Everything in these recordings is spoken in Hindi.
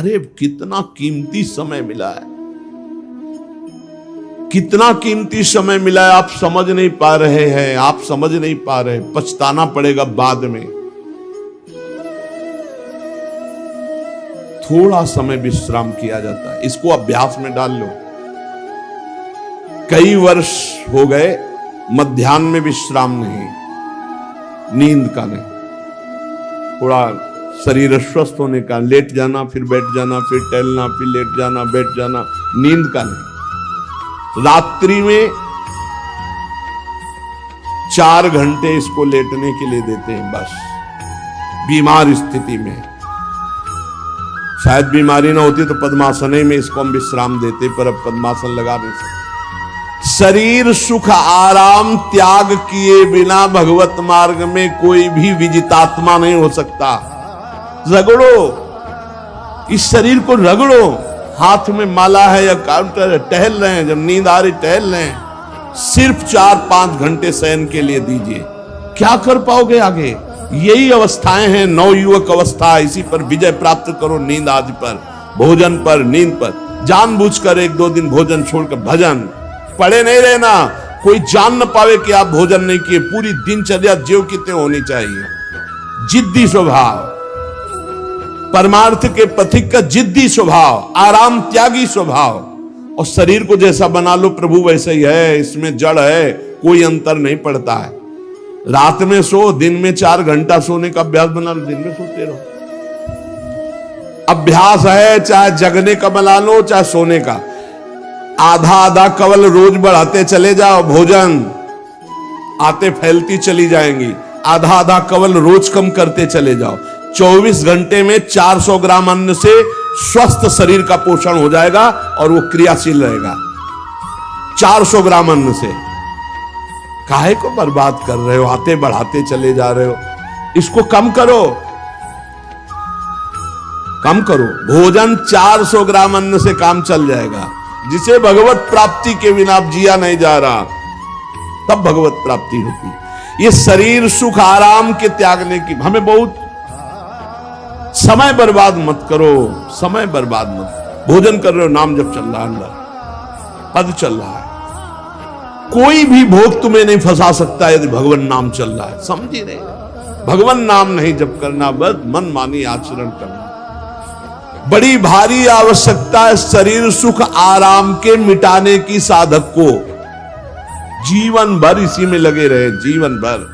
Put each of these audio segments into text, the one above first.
अरे कितना कीमती समय मिला है, कितना कीमती समय मिला है, आप समझ नहीं पा रहे हैं, आप समझ नहीं पा रहे, पछताना पड़ेगा बाद में। थोड़ा समय विश्राम किया जाता है, इसको अभ्यास में डाल लो। कई वर्ष हो गए मध्याह्न में विश्राम नहीं, नींद का नहीं, थोड़ा शरीर स्वस्थ होने का, लेट जाना फिर बैठ जाना फिर टहलना फिर लेट जाना बैठ जाना, नींद का नहीं। रात्रि में 4 घंटे इसको लेटने के लिए देते हैं बस, बीमार स्थिति में। शायद बीमारी ना होती तो पद्मासन में इसको हम विश्राम देते, पर अब पद्मासन लगा नहीं सकते। शरीर सुख आराम त्याग किए बिना भगवत मार्ग में कोई भी विजितात्मा नहीं हो सकता। रगड़ो, इस शरीर को रगड़ो, हाथ में माला है या काउंटर है, टहल रहे हैं, जब नींद आ रही टहल रहे हैं, सिर्फ 4-5 घंटे शयन के लिए दीजिए। क्या कर पाओगे आगे? यही अवस्थाएं हैं, नवयुवक अवस्था। इसी पर विजय प्राप्त करो, नींद आदि पर, भोजन पर, नींद पर। जानबूझकर 1-2 दिन भोजन छोड़कर भजन पड़े नहीं रहना, कोई जान न पावे कि आप भोजन नहीं किए। पूरी दिनचर्या ज्यों की त्यों होनी चाहिए। जिद्दी स्वभाव, परमार्थ के पथिक का जिद्दी स्वभाव, आराम त्यागी स्वभाव। और शरीर को जैसा बना लो प्रभु वैसे ही है, इसमें जड़ है, कोई अंतर नहीं पड़ता है। रात में सो, दिन में 4 घंटा सोने का अभ्यास बना लो, दिन में सोते रहो। अभ्यास है, चाहे जगने का बना लो चाहे सोने का। आधा कवल रोज बढ़ाते चले जाओ, भोजन आते फैलती चली जाएंगी। आधा कवल रोज कम करते चले जाओ। 24 घंटे में 400 ग्राम अन्न से स्वस्थ शरीर का पोषण हो जाएगा और वो क्रियाशील रहेगा। 400 ग्राम अन्न से काहे को बर्बाद कर रहे हो? आते बढ़ाते चले जा रहे हो, इसको कम करो, कम करो। भोजन 400 ग्राम अन्न से काम चल जाएगा। जिसे भगवत प्राप्ति के बिना जिया नहीं जा रहा, तब भगवत प्राप्ति होती। ये शरीर सुख आराम के त्यागने की, हमें बहुत समय बर्बाद मत करो, समय बर्बाद मत। भोजन कर रहे हो, नाम जब चल रहा है, अंदर पद चल रहा है, कोई भी भोग तुम्हें नहीं फंसा सकता यदि भगवान नाम चल रहा है। समझी नहीं? भगवान नाम नहीं जब करना, बस मन मानी आचरण करना। बड़ी भारी आवश्यकता है शरीर सुख आराम के मिटाने की साधक को। जीवन भर इसी में लगे रहे, जीवन भर।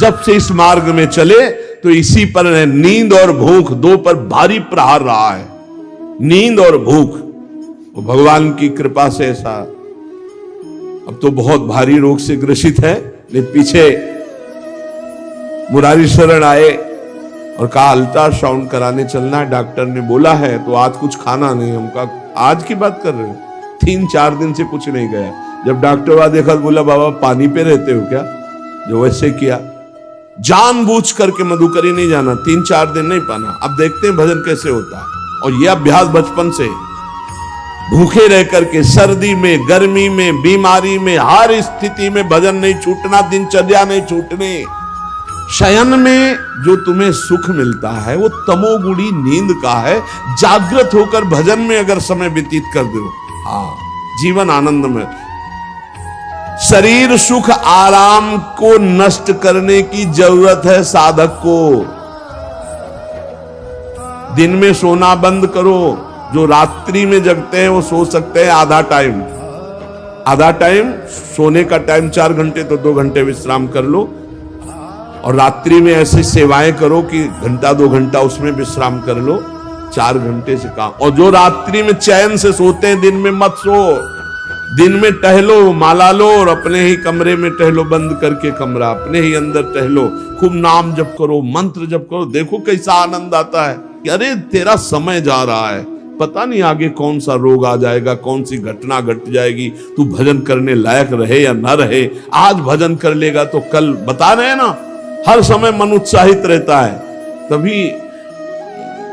जब से इस मार्ग में चले तो इसी पर है। नींद और भूख, 2 पर भारी प्रहार रहा है, नींद और भूख। वो भगवान की कृपा से ऐसा, अब तो बहुत भारी रोग से ग्रसित है। लेकिन पीछे मुरारी शरण आए और कहा अल्ट्रासाउंड कराने चलना है, डॉक्टर ने बोला है, तो आज कुछ खाना नहीं। हम कहा आज की बात कर रहे हो? 3-4 दिन से कुछ नहीं गया। जब डॉक्टर वहां देखा तो बोला बाबा पानी पे रहते हो क्या? जो वैसे किया, जानबूझ करके मधुकरी नहीं जाना, 3-4 दिन नहीं पाना। अब देखते हैं भजन कैसे होता है। और यह अभ्यास बचपन से, भूखे रह करके, सर्दी में, गर्मी में, बीमारी में, हर स्थिति में भजन नहीं छूटना, दिनचर्या नहीं छूटने। शयन में जो तुम्हें सुख मिलता है वो तमोगुणी नींद का है। जागृत होकर भजन में अगर समय व्यतीत कर दो, हाँ, जीवन आनंद में। शरीर सुख आराम को नष्ट करने की जरूरत है साधक को। दिन में सोना बंद करो। जो रात्रि में जगते हैं वो सो सकते हैं आधा टाइम। सोने का टाइम 4 घंटे, तो 2 घंटे विश्राम कर लो। और रात्रि में ऐसी सेवाएं करो कि 1-2 घंटा उसमें विश्राम कर लो, 4 घंटे से काम। और जो रात्रि में चैन से सोते हैं, दिन में मत सो। दिन में टहलो, माला लो और अपने ही कमरे में टहलो, बंद करके कमरा, अपने ही अंदर टहलो, खूब नाम जप करो, मंत्र जप करो। देखो कैसा आनंद आता है कि अरे तेरा समय जा रहा है, पता नहीं आगे कौन सा रोग आ जाएगा, कौन सी घटना घट जाएगी, तू भजन करने लायक रहे या ना रहे। आज भजन कर लेगा तो कल, बता रहे हैं ना, हर समय मन उत्साहित रहता है। तभी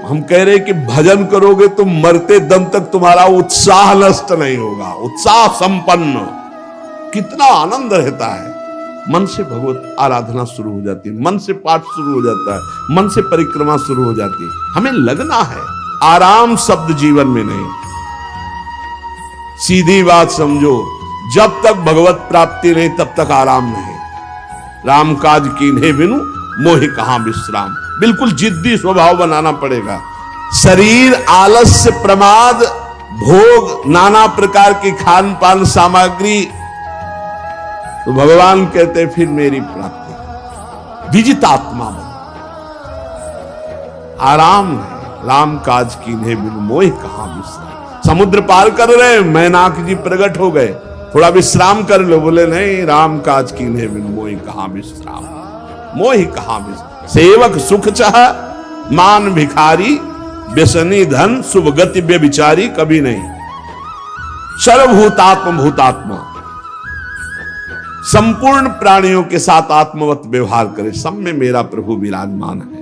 हम कह रहे कि भजन करोगे तो मरते दम तक तुम्हारा उत्साह नष्ट नहीं होगा, उत्साह संपन्न। कितना आनंद रहता है मन से भगवत आराधना शुरू हो जाती है, मन से पाठ शुरू हो जाता है, मन से परिक्रमा शुरू हो जाती है। हमें लगना है, आराम शब्द जीवन में नहीं। सीधी बात समझो, जब तक भगवत प्राप्ति नहीं तब तक आराम नहीं। राम काज कीन्हे बिनु मोहि कहां विश्राम। बिल्कुल जिद्दी स्वभाव बनाना पड़ेगा। शरीर, आलस्य, प्रमाद, भोग, नाना प्रकार की खान पान सामग्री, तो भगवान कहते फिर मेरी प्राप्ति। विजितात्मा बनो, आराम है। राम काज कीन्हे बिनु मोहि कहां विश्राम। समुद्र पार कर रहे, मैनाक जी प्रकट हो गए, थोड़ा विश्राम कर लो। बोले नहीं, राम काज कीन्हे बिनु मोहि कहां विश्राम। मोहि कहां विश्राम। सेवक सुख चाह, मान भिखारी, व्यसनी धन, शुभ गति व्यभिचारी, कभी नहीं। सर्वभूतात्म भूतात्मा, संपूर्ण प्राणियों के साथ आत्मवत व्यवहार करे। सब में मेरा प्रभु विराजमान है।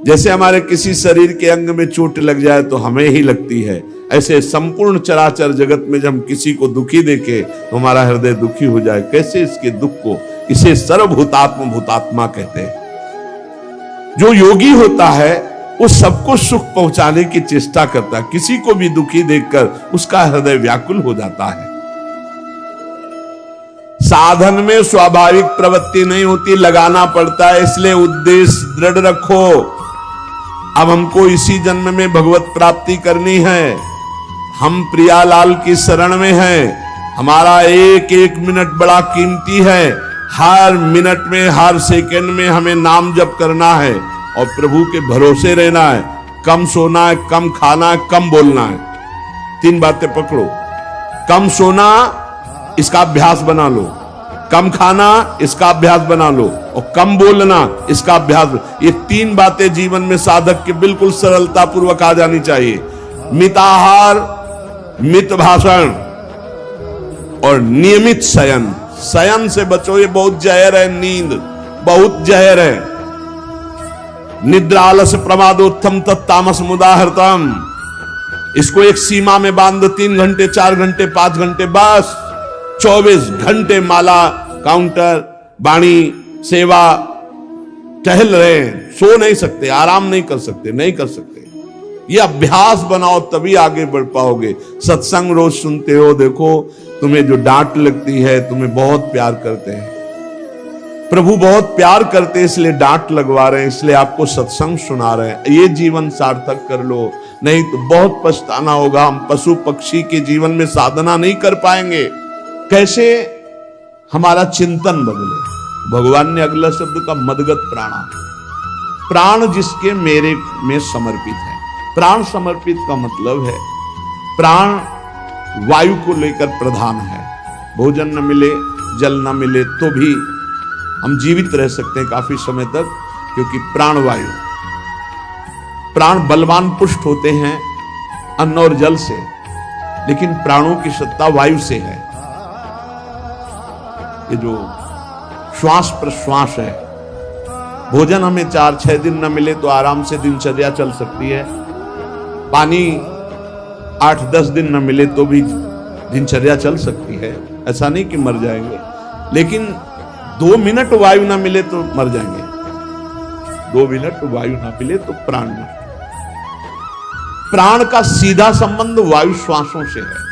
जैसे हमारे किसी शरीर के अंग में चोट लग जाए तो हमें ही लगती है, ऐसे संपूर्ण चराचर जगत में जब हम किसी को दुखी देखे तो हमारा हृदय दुखी हो जाए। कैसे इसके दुख को, इसे सर्वभूतात्म भूतात्मा कहते हैं। जो योगी होता है वो सबको सुख पहुंचाने की चेष्टा करता है। किसी को भी दुखी देखकर उसका हृदय व्याकुल हो जाता है। साधन में स्वाभाविक प्रवृत्ति नहीं होती, लगाना पड़ता है। इसलिए उद्देश्य दृढ़ रखो। अब हमको इसी जन्म में भगवत प्राप्ति करनी है। हम प्रियालाल की शरण में हैं। हमारा एक एक मिनट बड़ा कीमती है। हर मिनट में, हर सेकंड में हमें नाम जप करना है और प्रभु के भरोसे रहना है। कम सोना है, कम खाना है, कम बोलना है। 3 बातें पकड़ो। कम सोना, इसका अभ्यास बना लो। कम खाना, इसका अभ्यास बना लो। और कम बोलना, इसका अभ्यास। ये 3 बातें जीवन में साधक के बिल्कुल सरलता पूर्वक आ जानी चाहिए। मिताहार, मित भाषण और नियमित शयन। शयन से बचो, ये बहुत जहर है। नींद बहुत जहर है। निद्रा आलस्य प्रमादोत्थम तत्तामस मुदाहृतम। इसको एक सीमा में बांध दो। 3 घंटे, 4 घंटे, 5 घंटे, बस 24 घंटे माला, काउंटर, वाणी, सेवा, टहल रहे हैं। सो नहीं सकते, आराम नहीं कर सकते, नहीं कर सकते। ये अभ्यास बनाओ तभी आगे बढ़ पाओगे। सत्संग रोज सुनते हो, देखो तुम्हें जो डांट लगती है, तुम्हें बहुत प्यार करते हैं। प्रभु बहुत प्यार करते हैं, इसलिए डांट लगवा रहे हैं, इसलिए आपको सत्संग सुना रहे हैं। ये जीवन सार्थक कर लो, नहीं तो बहुत पछताना होगा। हम पशु पक्षी के जीवन में साधना नहीं कर पाएंगे। कैसे? हमारा चिंतन बदले। भगवान ने अगला शब्द का मदगत प्राणा, प्राण जिसके मेरे में समर्पित है। प्राण समर्पित का मतलब है प्राण वायु को लेकर प्रधान है। भोजन न मिले, जल न मिले तो भी हम जीवित रह सकते हैं काफी समय तक, क्योंकि प्राण वायु। प्राण बलवान पुष्ट होते हैं अन्न और जल से, लेकिन प्राणों की सत्ता वायु से है। ये जो श्वास प्रश्वास है, भोजन हमें 4-6 दिन न मिले तो आराम से दिनचर्या चल सकती है। पानी 8-10 दिन न मिले तो भी दिनचर्या चल सकती है। ऐसा नहीं कि मर जाएंगे, लेकिन 2 मिनट वायु ना मिले तो मर जाएंगे। 2 मिनट वायु ना मिले तो प्राण नष्ट। प्राण का सीधा संबंध वायु श्वासों से है।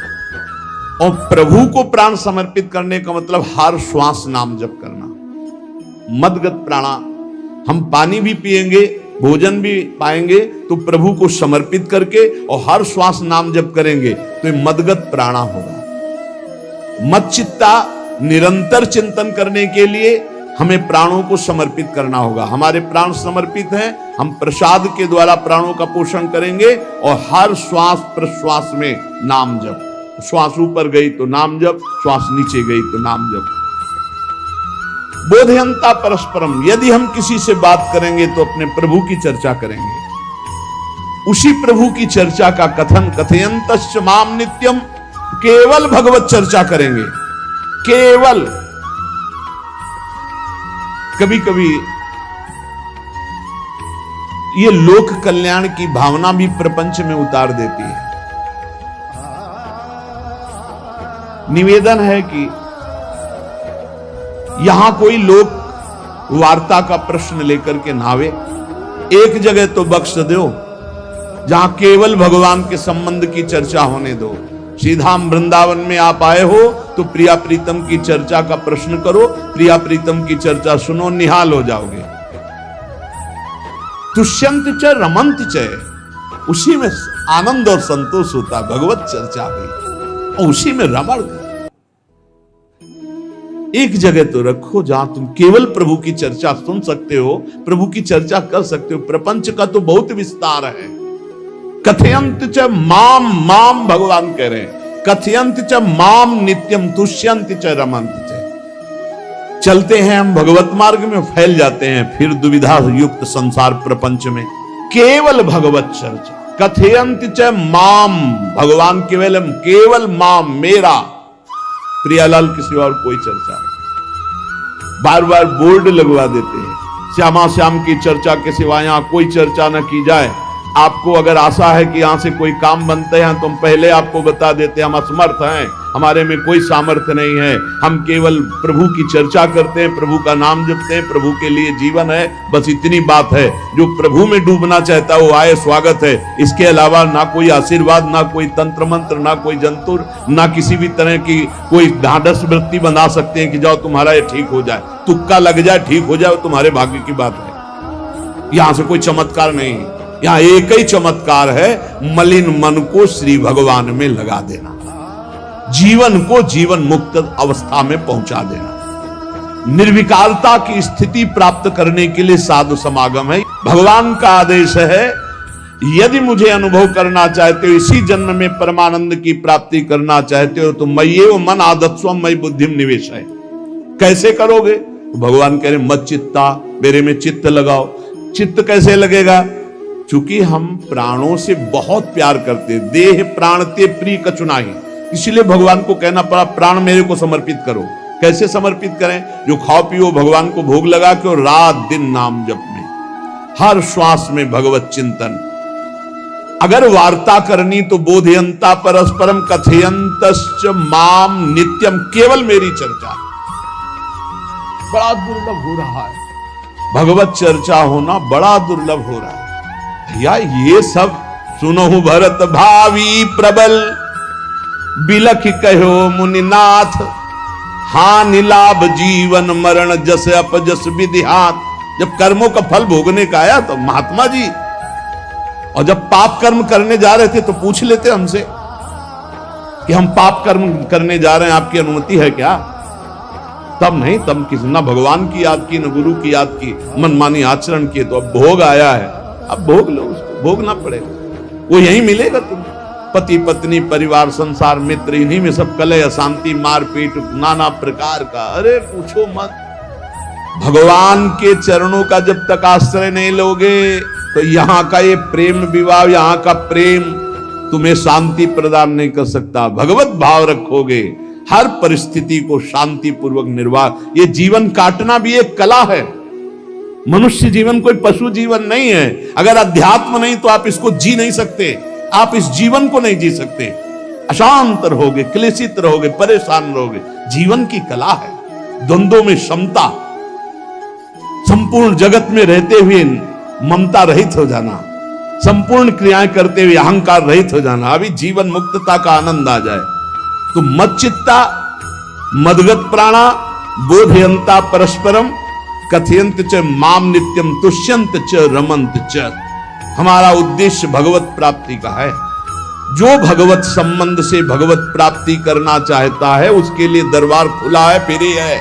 और प्रभु को प्राण समर्पित करने का मतलब हर श्वास नाम जप करना। मदगत प्राणा, हम पानी भी पिएंगे, भोजन भी पाएंगे तो प्रभु को समर्पित करके और हर श्वास नाम जप करेंगे तो ये मदगत प्राणा होगा। मत चित्ता, निरंतर चिंतन करने के लिए हमें प्राणों को समर्पित करना होगा। हमारे प्राण समर्पित हैं, हम प्रसाद के द्वारा प्राणों का पोषण करेंगे और हर श्वास प्रश्वास में नाम जप। श्वास ऊपर गई तो नाम जप, श्वास नीचे गई तो नाम जप। बोधयंता परस्परम, यदि हम किसी से बात करेंगे तो अपने प्रभु की चर्चा करेंगे। उसी प्रभु की चर्चा का कथन, कथयंतश्च माम नित्यम, केवल भगवत चर्चा करेंगे। केवल कभी कभी ये लोक कल्याण की भावना भी प्रपंच में उतार देती है। निवेदन है कि यहां कोई लोग वार्ता का प्रश्न लेकर के नावे, एक जगह तो बख्श दो जहां केवल भगवान के संबंध की चर्चा होने दो। श्रीधाम वृंदावन में आप आए हो तो प्रिया प्रीतम की चर्चा का प्रश्न करो, प्रिया प्रीतम की चर्चा सुनो, निहाल हो जाओगे। तुष्यंत च रमंत च, उसी में आनंद और संतोष होता, भगवत चर्चा में, और उसी में रमण। एक जगह तो रखो जहां तुम केवल प्रभु की चर्चा सुन सकते हो, प्रभु की चर्चा कर सकते हो। प्रपंच का तो बहुत विस्तार है। कथयंत च माम, माम भगवान कह रहे हैं, कथयंत च माम नित्यम तुष्यंत च रमंत च। चलते हैं हम भगवत मार्ग में, फैल जाते हैं फिर दुविधा युक्त संसार प्रपंच में। केवल भगवत चर्चा, कथयंत च माम, भगवान केवल माम, मेरा, प्रियालाल की सिवा और कोई चर्चा नहीं। बार बार बोर्ड लगवा देते हैं, श्यामा श्याम की चर्चा के सिवा यहां कोई चर्चा न की जाए। आपको अगर आशा है कि यहां से कोई काम बनते हैं तो हम पहले आपको बता देते हैं, हम असमर्थ हैं, हमारे में कोई सामर्थ्य नहीं है, हम केवल प्रभु की चर्चा करते हैं, प्रभु का नाम जपते हैं, प्रभु के लिए जीवन है, बस इतनी बात है। जो प्रभु में डूबना चाहता है वो आए, स्वागत है। इसके अलावा ना कोई आशीर्वाद, ना कोई तंत्र मंत्र, ना कोई जंतुर, ना किसी भी तरह की कोई ढांढस वृत्ति बना सकते हैं कि जाओ तुम्हारा ये ठीक हो जाए, तुक्का लग जाए, ठीक हो जाए, तुम्हारे भाग्य की बात है। यहां से कोई चमत्कार नहीं है, यहां एक ही चमत्कार है, मलिन मन को श्री भगवान में लगा देना, जीवन को जीवन मुक्त अवस्था में पहुंचा देना। निर्विकारता की स्थिति प्राप्त करने के लिए साधु समागम है। भगवान का आदेश है, यदि मुझे अनुभव करना चाहते हो, इसी जन्म में परमानंद की प्राप्ति करना चाहते हो, तो मय्येव मन आदत्स्व मयि बुद्धिम निवेश है। कैसे करोगे? भगवान कह रहे मत चित्ता, मेरे में चित्त लगाओ। चित्त कैसे लगेगा? चूंकि हम प्राणों से बहुत प्यार करते, देह प्राण ते प्रिय कछु नाही, इसलिए भगवान को कहना पड़ा प्राण मेरे को समर्पित करो। कैसे समर्पित करें? जो खाओ पियो भगवान को भोग लगा के, और रात दिन नाम जप में, हर श्वास में भगवत चिंतन। अगर वार्ता करनी तो बोधयंता परस्परम कथयंतश्च माम नित्यम, केवल मेरी चर्चा। बड़ा दुर्लभ हो रहा है, भगवत चर्चा होना बड़ा दुर्लभ हो रहा है। भैया ये सब सुनो भरत भावी प्रबल, बिलख कहो मुनिनाथ, हानि लाभ जीवन मरण जस अपजस विधिहात। जब कर्मों का फल भोगने का आया तो महात्मा जी, और जब पाप कर्म करने जा रहे थे तो पूछ लेते हमसे कि हम पाप कर्म करने जा रहे हैं, आपकी अनुमति है क्या? तब नहीं, तब किसी ना भगवान की याद की, न गुरु की याद की, मनमानी आचरण किए। तो अब भोग आया है, अब भोग लो, उसको भोगना पड़ेगा, वो यही मिलेगा तुम्हें। पति पत्नी परिवार संसार मित्र, इन्हीं में सब कलह अशांति मारपीट नाना प्रकार का, अरे पूछो मत। भगवान के चरणों का जब तक आश्रय नहीं लोगे तो यहां का ये प्रेम विवाह, यहां का प्रेम तुम्हें शांति प्रदान नहीं कर सकता। भगवत भाव रखोगे, हर परिस्थिति को शांति पूर्वक निर्वाह। ये जीवन काटना भी एक कला है। मनुष्य जीवन कोई पशु जीवन नहीं है। अगर अध्यात्म नहीं तो आप इसको जी नहीं सकते, आप इस जीवन को नहीं जी सकते। अशांत रहोगे, क्लेशित रहोगे, परेशान रहोगे। जीवन की कला है, द्वंद्वों में क्षमता, संपूर्ण जगत में रहते हुए ममता रहित हो जाना, संपूर्ण क्रियाएं करते हुए अहंकार रहित हो जाना। अभी जीवन मुक्तता का आनंद आ जाए तो मत चित्ता, मदगत प्राणा, बोधयंता परस्परम, कथयंत च माम नित्यम, तुष्यंत च रमंत च। हमारा उद्देश्य भगवत प्राप्ति का है। जो भगवत संबंध से भगवत प्राप्ति करना चाहता है उसके लिए दरबार खुला है, फ्री है,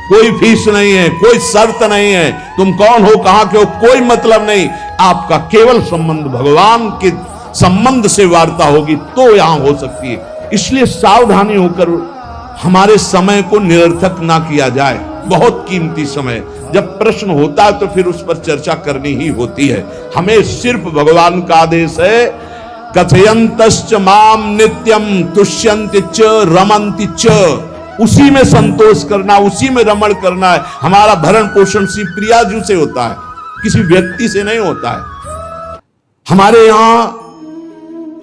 कोई फीस नहीं है, कोई शर्त नहीं है। तुम कौन हो, कहां के हो, कोई मतलब नहीं। आपका केवल संबंध भगवान के संबंध से वार्ता होगी तो यहां हो सकती है। इसलिए सावधानी होकर हमारे समय को निरर्थक ना किया जाए। बहुत कीमती समय, जब प्रश्न होता है तो फिर उस पर चर्चा करनी ही होती है। हमें सिर्फ भगवान का आदेश है, कथयंतश्च माम नित्यम तुष्यन्त च रमन्ति च। उसी में संतोष करना, उसी में रमण करना है। हमारा भरण पोषण श्री प्रियाजू से होता है, किसी व्यक्ति से नहीं होता है। हमारे यहां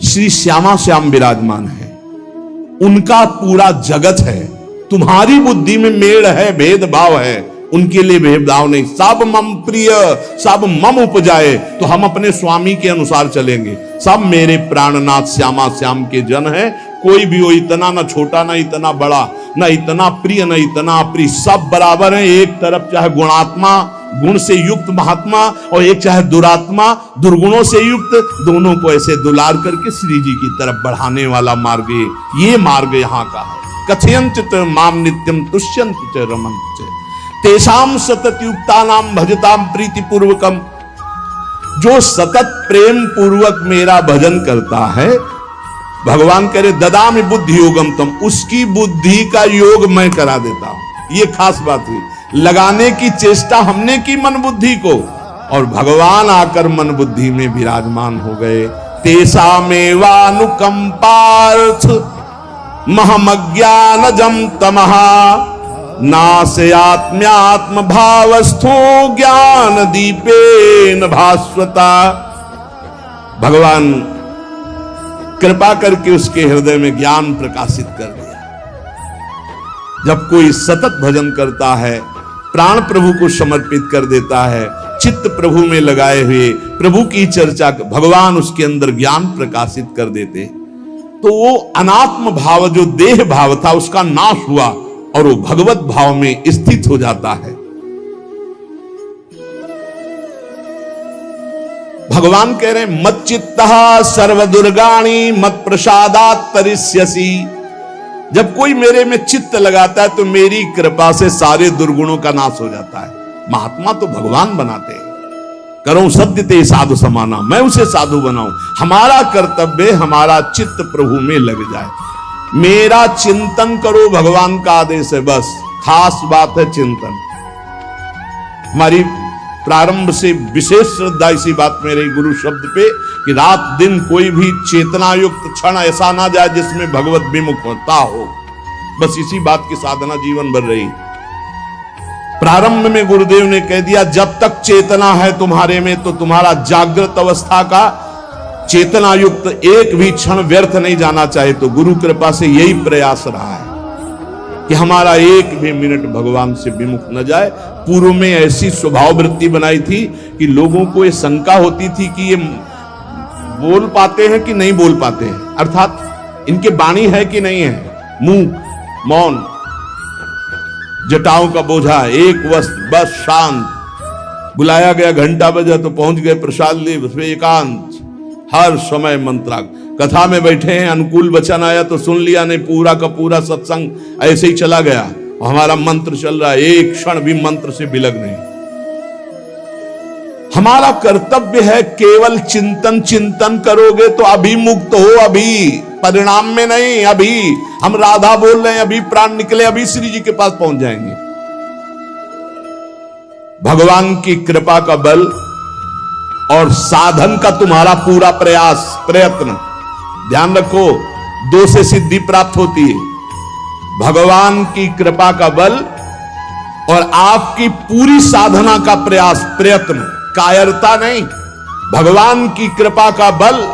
श्री श्यामा श्याम विराजमान है, उनका पूरा जगत है। तुम्हारी बुद्धि में मेड़ है, भेदभाव है, उनके लिए भेदभाव नहीं। सब मम प्रिय, सब मम उपजाए, तो हम अपने स्वामी के अनुसार चलेंगे। सब मेरे प्राणनाथ श्यामा श्याम के जन है, कोई भी हो, इतना ना छोटा ना इतना बड़ा, ना इतना प्रिय ना इतना अप्रिय, सब बराबर है। एक तरफ चाहे गुणात्मा, गुण से युक्त महात्मा, और एक चाहे दुरात्मा, दुर्गुणों से युक्त, दोनों को ऐसे दुलार करके श्री जी की तरफ बढ़ाने वाला मार्ग, ये मार्ग यहाँ का है। कथयंत माम नित्यम तुष्यंत च रमन्त च तेषाम सतत युक्तानाम भजताम प्रीति पूर्वकम। जो सतत प्रेम पूर्वक मेरा भजन करता है, भगवान करे ददामि बुद्धि योगम तम, उसकी बुद्धि का योग मैं करा देता हूं। ये खास बात हुई, लगाने की चेष्टा हमने की मन बुद्धि को, और भगवान आकर मन बुद्धि में विराजमान हो गए। तेषामेवानुकंपार्थ महमज्ञानजं तमः नास्यात्म्यात्म भावस्थो ज्ञान दीपेन भास्वता। भगवान कृपा करके उसके हृदय में ज्ञान प्रकाशित कर दिया। जब कोई सतत भजन करता है, प्राण प्रभु को समर्पित कर देता है, चित्त प्रभु में लगाए हुए प्रभु की चर्चा, भगवान उसके अंदर ज्ञान प्रकाशित कर देते, तो वो अनात्म भाव जो देह भाव था उसका नाश हुआ और वो भगवत भाव में स्थित हो जाता है। भगवान कह रहे हैं मत चित्तः सर्वदुर्गाणि मत प्रसादात् तरिष्यसि। जब कोई मेरे में चित्त लगाता है तो मेरी कृपा से सारे दुर्गुणों का नाश हो जाता है। महात्मा तो भगवान बनाते हैं। करो सत्य ते साधु समाना, मैं उसे साधु बनाऊं। हमारा कर्तव्य, हमारा चित्त प्रभु में लग जाए। मेरा चिंतन करो, भगवान का आदेश है, बस खास बात है चिंतन। हमारी प्रारंभ से विशेष श्रद्धा इसी बात मेरे गुरु शब्द पे कि रात दिन कोई भी चेतना युक्त क्षण ऐसा ना जाए जिसमें भगवत विमुखता हो। बस इसी बात की साधना जीवन भर रही। प्रारंभ में गुरुदेव ने कह दिया जब तक चेतना है तुम्हारे में तो तुम्हारा जागृत अवस्था का चेतना युक्त एक भी क्षण व्यर्थ नहीं जाना चाहिए। तो गुरु कृपा से यही प्रयास रहा है कि हमारा एक भी मिनट भगवान से विमुख न जाए। पूर्व में ऐसी स्वभाव वृत्ति बनाई थी कि लोगों को ये शंका होती थी कि ये बोल पाते हैं कि नहीं बोल पाते हैं, अर्थात इनके वाणी है कि नहीं है, मुंह मौन, जटाओं का बोझा, एक वस्त्र, बस शांत। बुलाया गया, घंटा बजा तो पहुंच गए, प्रसाद लिए, उसमें एकांत, हर समय मंत्रा। कथा में बैठे हैं, अनुकूल वचन आया तो सुन लिया, नहीं पूरा का पूरा सत्संग ऐसे ही चला गया। हमारा मंत्र चल रहा है, एक क्षण भी मंत्र से बिलग नहीं। हमारा कर्तव्य है केवल चिंतन। चिंतन करोगे तो अभी मुक्त हो, अभी परिणाम में नहीं। अभी हम राधा बोल रहे हैं, अभी प्राण निकले, अभी श्री जी के पास पहुंच जाएंगे। भगवान की कृपा का बल और साधन का तुम्हारा पूरा प्रयास प्रयत्न, ध्यान रखो, दो से सिद्धि प्राप्त होती है। भगवान की कृपा का बल और आपकी पूरी साधना का प्रयास प्रयत्न, कायरता नहीं। भगवान की कृपा का बल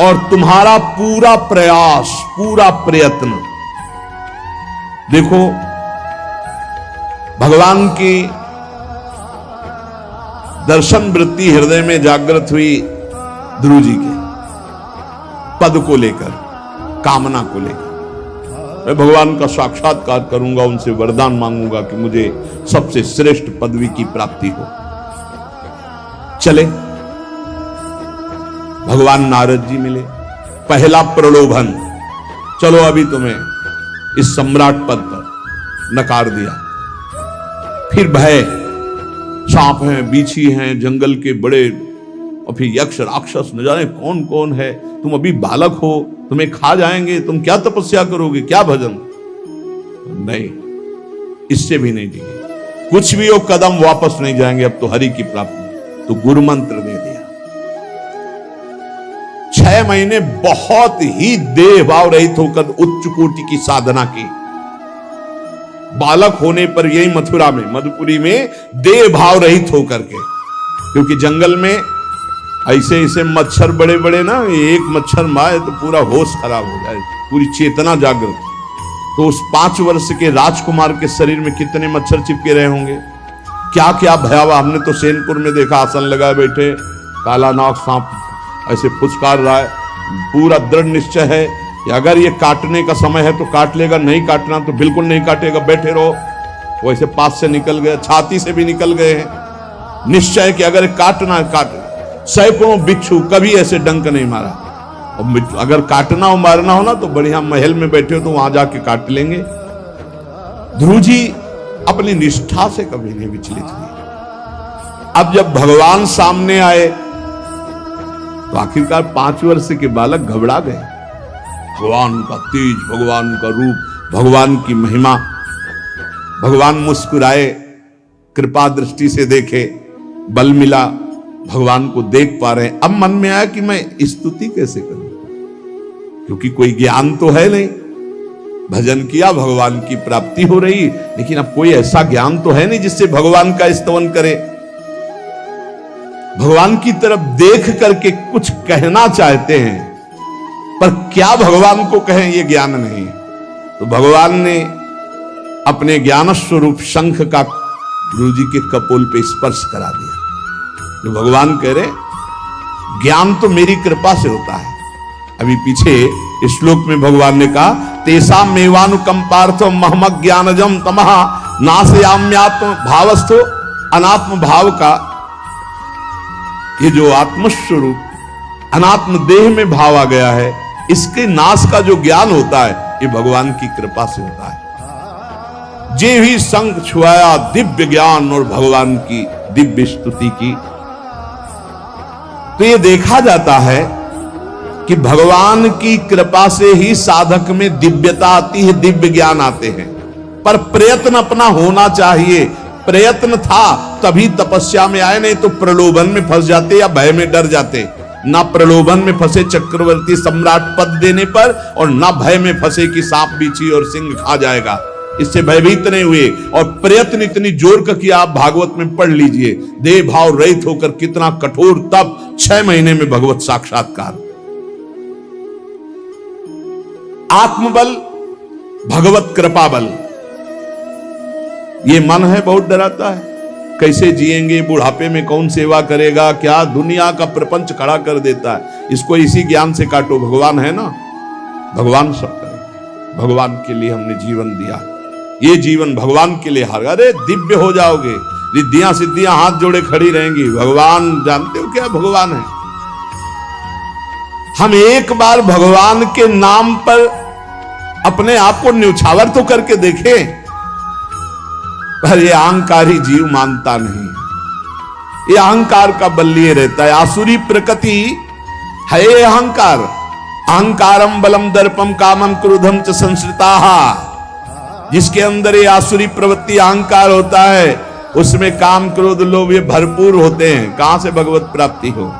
और तुम्हारा पूरा प्रयास, पूरा प्रयत्न। देखो भगवान की दर्शन वृत्ति हृदय में जागृत हुई ध्रुव जी के पद को लेकर, कामना को लेकर। मैं भगवान का साक्षात्कार करूंगा, उनसे वरदान मांगूंगा कि मुझे सबसे श्रेष्ठ पदवी की प्राप्ति हो। चले, भगवान नारद जी मिले। पहला प्रलोभन, चलो अभी तुम्हें इस सम्राट पद पर नकार दिया। फिर भय, सांप हैं, बीछी हैं, जंगल के बड़े, और फिर यक्ष राक्षस, न जाने कौन कौन है। तुम अभी बालक हो, तुम्हें खा जाएंगे, तुम क्या तपस्या करोगे, क्या भजन। नहीं, इससे भी नहीं दिए, कुछ भी हो, कदम वापस नहीं जाएंगे, अब तो हरि की प्राप्ति। तो गुरु मंत्र दे दिया। 6 महीने बहुत ही देह भाव रहित होकर उच्च कोटि की साधना की। बालक होने पर यही मथुरा में, मधुपुरी में देह भाव रहित होकर के, क्योंकि जंगल में ऐसे ऐसे मच्छर बड़े बड़े ना, एक मच्छर मारे तो पूरा होश खराब हो जाए, पूरी चेतना जागृत। तो उस 5 वर्ष के राजकुमार के शरीर में कितने मच्छर चिपके रहे होंगे, क्या क्या भयावह। हमने तो सेनपुर में देखा, आसन लगाए बैठे काला नाग सांप ऐसे फुसकार रहा है। पूरा दृढ़ निश्चय है कि अगर ये काटने का समय है तो काट लेगा, नहीं काटना तो बिल्कुल नहीं काटेगा, बैठे रहो। वैसे पास से निकल गए, छाती से भी निकल गए हैं। निश्चय कि अगर काटना काट। सैकड़ों बिच्छू कभी ऐसे डंक नहीं मारा। और अगर काटना और मारना हो ना तो बढ़िया महल में बैठे हो तो वहां जाके काट लेंगे। ध्रुव जी अपनी निष्ठा से कभी नहीं विचलित हुए। अब जब भगवान सामने आए तो आखिरकार 5 वर्ष के बालक घबरा गए। भगवान का तेज, भगवान का रूप, भगवान की महिमा। भगवान मुस्कुराए, कृपा दृष्टि से देखे, बल मिला, भगवान को देख पा रहे हैं। अब मन में आया कि मैं स्तुति कैसे करूं, क्योंकि कोई ज्ञान तो है नहीं। भजन किया, भगवान की प्राप्ति हो रही, लेकिन अब कोई ऐसा ज्ञान तो है नहीं जिससे भगवान का स्तवन करे। भगवान की तरफ देख करके कुछ कहना चाहते हैं, पर क्या भगवान को कहें ये ज्ञान नहीं। तो भगवान ने अपने ज्ञान स्वरूप शंख का गुरु जी के कपोल पे स्पर्श करा दिया। जो भगवान कह रहे, ज्ञान तो मेरी कृपा से होता है। अभी पीछे इस श्लोक में भगवान ने कहा, तेसा मेवानुकंपार्थो महमक ज्ञानजम तमः नाशयाम्यात्म भावस्थो। अनात्म भाव का ये जो आत्मस्वरूप अनात्म देह में भाव आ गया है, इसके नाश का जो ज्ञान होता है ये भगवान की कृपा से होता है। जे भी संग छुआया दिव्य ज्ञान और भगवान की दिव्य स्तुति की। तो ये देखा जाता है कि भगवान की कृपा से ही साधक में दिव्यता आती है, दिव्य ज्ञान आते हैं। पर प्रयत्न अपना होना चाहिए। प्रयत्न था तभी तपस्या में आए, नहीं तो प्रलोभन में फंस जाते या भय में डर जाते। ना प्रलोभन में फंसे चक्रवर्ती सम्राट पद देने पर, और ना भय में फंसे कि सांप बिच्छी और सिंह खा जाएगा, इससे भयभीत नहीं हुए। और प्रयत्न इतनी जोर का किया, आप भागवत में पढ़ लीजिए, देह भाव रहित होकर कितना कठोर तप, 6 महीने में भगवत साक्षात्कार। आत्मबल, भगवत कृपा बल। ये मन है बहुत डराता है, कैसे जिएंगे, बुढ़ापे में कौन सेवा करेगा, क्या दुनिया का प्रपंच खड़ा कर देता है। इसको इसी ज्ञान से काटो, भगवान है ना, भगवान सब करेगा। भगवान के लिए हमने जीवन दिया, ये जीवन भगवान के लिए हार। अरे दिव्य हो जाओगे, रिद्धियां सिद्धियां हाथ जोड़े खड़ी रहेंगी। भगवान जानते हो क्या भगवान है। हम एक बार भगवान के नाम पर अपने आप को न्यौछावर तो करके देखें। पर ये अहंकारी जीव मानता नहीं। ये अहंकार का बल लिए रहता है। आसुरी प्रकृति है ये अहंकार। अहंकारम बलम दर्पम कामम क्रोधम च संश्रिताः। जिसके अंदर ये आसुरी प्रवृत्ति अहंकार होता है, उसमें काम क्रोध लोभ ये भरपूर होते हैं। कहां से भगवत प्राप्ति हो।